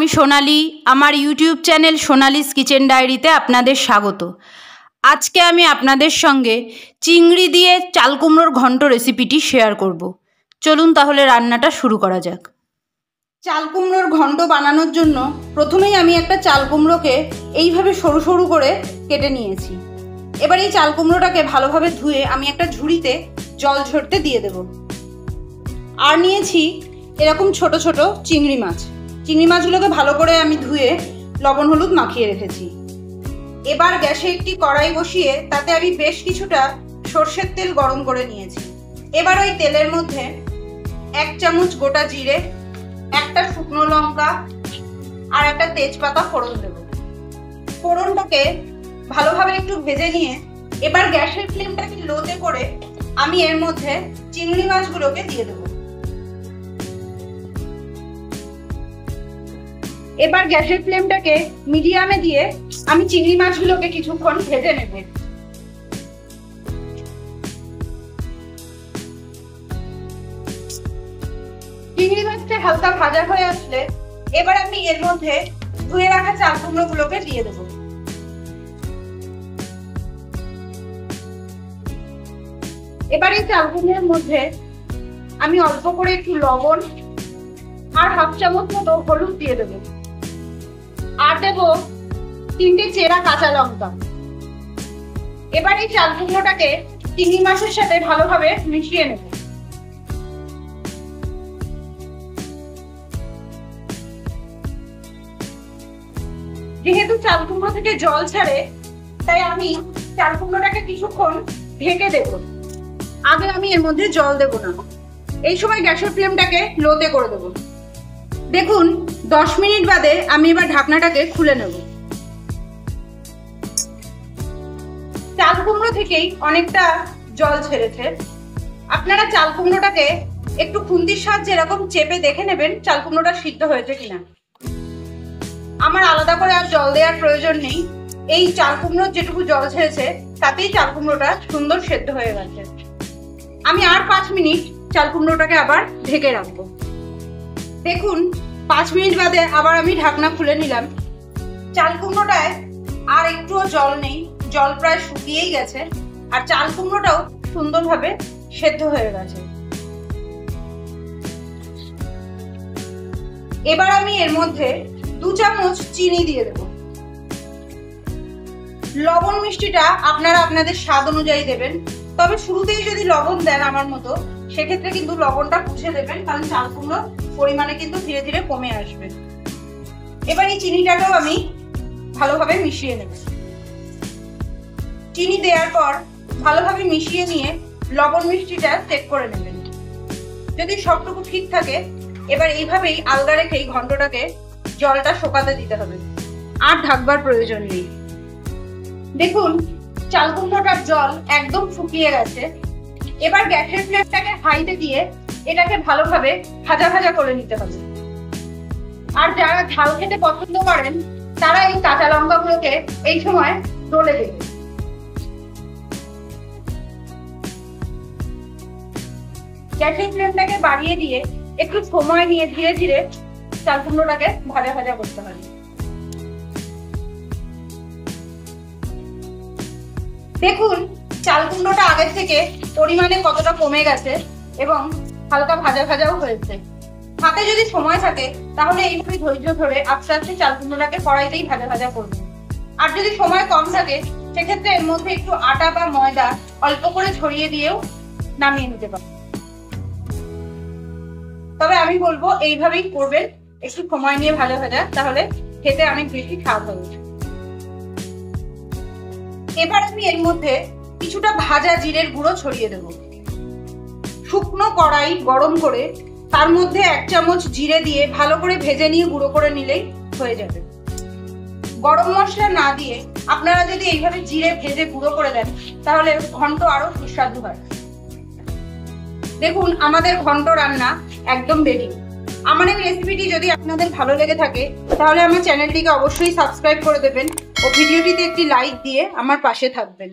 আমি সোনালি, আমার YouTube channel Sonali's kitchen ডায়েরিতে আপনাদের স্বাগত। আজকে আমি আপনাদের সঙ্গে চিংড়ি দিয়ে চাল কুমড়োর ঘন্ট রেসিপিটি শেয়ার করব। চলুন তাহলে রান্নাটা শুরু করা যাক। চাল কুমড়োর ঘন্ট বানানোর জন্য প্রথমেই আমি একটা চাল কুমড়োকে এইভাবে সরু সরু করে কেটে নিয়েছি। এবার এই চাল কুমড়োটাকে ভালোভাবে ধুয়ে আমি একটা ঝুড়িতে জল ঝরতে দিয়ে দেব। আর নিয়েছি এরকম ছোট ছোট চিংড়ি মাছ। চিংড়ি মাছগুলোকে ভালো করে আমি ধুয়ে লবণ হলুদ মাখিয়ে রেখেছি। এবার গ্যাসে একটি কড়াই বসিয়ে তাতে আমি বেশ কিছুটা সর্ষের তেল গরম করে নিয়েছি। এবার ওই তেলের মধ্যে 1 চামচ গোটা জিরে, একটা শুকনো লঙ্কা আর একটা তেজপাতা ফোড়ন দেব। ফোড়নটাকে ভালোভাবে একটু ভেজে নিয়ে এবার গ্যাসের ফ্লেমটাকে লোতে করে আমি এর মধ্যে চিংড়ি মাছগুলোকে দিয়ে দেব। এবার গ্যাসের ফ্লেমটাকে মিডিয়ামে দিয়ে আমি চিংড়ি মাছগুলোকে কিছুক্ষণ ভেজে নেব। চিংড়ি মাছটা হালকা ভাজা হয়ে আসলে এবার আমি এর মধ্যে ধুয়ে রাখা চাল কুমড়োগুলোকে দিয়ে দেব। এবার এই চাল কুমড়োর মধ্যে আমি অল্প করে একটু লবণ আর 1/2 চামচ মতো হলুদ দিয়ে দেব। আর দেব 3টে চেরা কাঁচা লঙ্কা। এবার এই চাল কুমড়োটাকে চিংড়ি মাছের সাথে ভালোভাবে মিশিয়ে নেব। যেহেতু চাল কুমড়ো থেকে জল ছাড়ে তাই আমি চাল কুমড়োটাকে কিছুক্ষণ ঢেকে দেব। আগে আমি এর মধ্যে জল দেব না। এই সময় গ্যাসের ফ্লেমটাকে লোতে করে দেব। দেখুন 10 মিনিট বাদে আমি এবার ঢাকনাটাকে খুলে নেব। চাল কুমড়ো থেকেই অনেকটা জল ছেড়েছে। আপনারা চাল কুমড়োটাকে একটু খুন্তির সাহায্যে এরকম চেপে দেখে নেবেন চাল কুমড়োটা সিদ্ধ হয়েছে কিনা। আমার আলাদা করে আর জল দেওয়ার প্রয়োজন নেই। এই চাল কুমড়োর যেটুকু জল ছেড়েছে তাতেই চাল কুমড়োটা সুন্দর সেদ্ধ হয়ে গেছে। আমি আর 5 মিনিট চাল কুমড়োটাকে আবার ঢেকে রাখবো। দেখুন 5 মিনিট বাদে আবার আমি ঢাকনা খুলে নিলাম। চাল কুমড়োটায় আর একটুও জল নেই, জল প্রায় শুকিয়েই গেছে আর চাল কুমড়োটাও সুন্দরভাবে সেদ্ধ হয়ে গেছে। এবার আমি এর মধ্যে 2 চামচ চিনি দিয়ে দেব। লবণ মিষ্টিটা আপনারা আপনাদের স্বাদ অনুযায়ী দেবেন, তবে শুরুতেই যদি লবণ দেন আমার মতো সেক্ষেত্রে কিন্তু লবণটা বুঝে দেবেন, কারণ চাল কুমড়োর পরিমাণে কিন্তু ধীরে ধীরে কমে আসবে। এবার এই চিনিটাকেও আমি ভালোভাবে মিশিয়ে নেব। চিনি দেওয়ার পর ভালোভাবে মিশিয়ে নিয়ে লবণ মিষ্টিটা চেক করে নেবেন। যদি সবটুকু ঠিক থাকে এবার এইভাবেই আলগা রেখেই ঘন্টটাকে জলটা শুকাতে দিতে হবে, আর ঢাকবার প্রয়োজন নেই। দেখুন চাল কুমড়োটার জল একদম শুকিয়ে গেছে। এবার গ্যাসের ফ্লেমটাকে হাইতে দিয়ে এটাকে ভালোভাবে ভাজা ভাজা করে নিতে হবে। আর যারা ঝাল খেতে পছন্দ করেন তারা এই কাঁচা লঙ্কাগুলোকে এই সময় ডলে দেবে। গ্যাসের ফ্লেমটাকে বাড়িয়ে দিয়ে একটু সময় নিয়ে ধীরে ধীরে চাল কুমড়োটাকে ভাজা ভাজা করতে হবে। দেখুন চাল কুমড়োটা আগের থেকে পরিমাণে কতটা কমে গেছে এবং হালকা ভাজা ভাজাও হয়েছে। হাতে যদি সময় থাকে তাহলে এইভাবে ধৈর্য ধরে আস্তে আস্তে চাল কুমড়োটাকে কড়াইতেই ভাজা ভাজা করবেন। আর যদি সময় কম থাকে সেক্ষেত্রে এর মধ্যে একটু আটা বা ময়দা অল্প করে ছড়িয়ে দিয়েও নামিয়ে নিতে পারেন। তবে আমি বলবো এইভাবেই করবেন, একটু সময় নিয়ে ভাজা ভাজা, তাহলে খেতে অনেক বেশি স্বাদ হবে। এবার আমি এর মধ্যে কিছুটা ভাজা জিরের গুঁড়ো ছড়িয়ে দেব। শুকনো কড়াই গরম করে তার মধ্যে 1 চামচ জিরে দিয়ে ভালো করে ভেজে নিয়ে গুঁড়ো করে নিলেই হয়ে যাবে। গরম মশলা না দিয়ে আপনারা যদি এইভাবে জিরে ভেজে গুঁড়ো করে দেন তাহলে ঘন্ট আরো সুস্বাদু হয়। দেখুন আমাদের ঘন্ট রান্না একদম রেডি। আমার এই রেসিপিটি যদি আপনাদের ভালো লেগে থাকে তাহলে আমার চ্যানেলটিকে অবশ্যই সাবস্ক্রাইব করে দেবেন ও ভিডিওটিতে একটি লাইক দিয়ে আমার পাশে থাকবেন।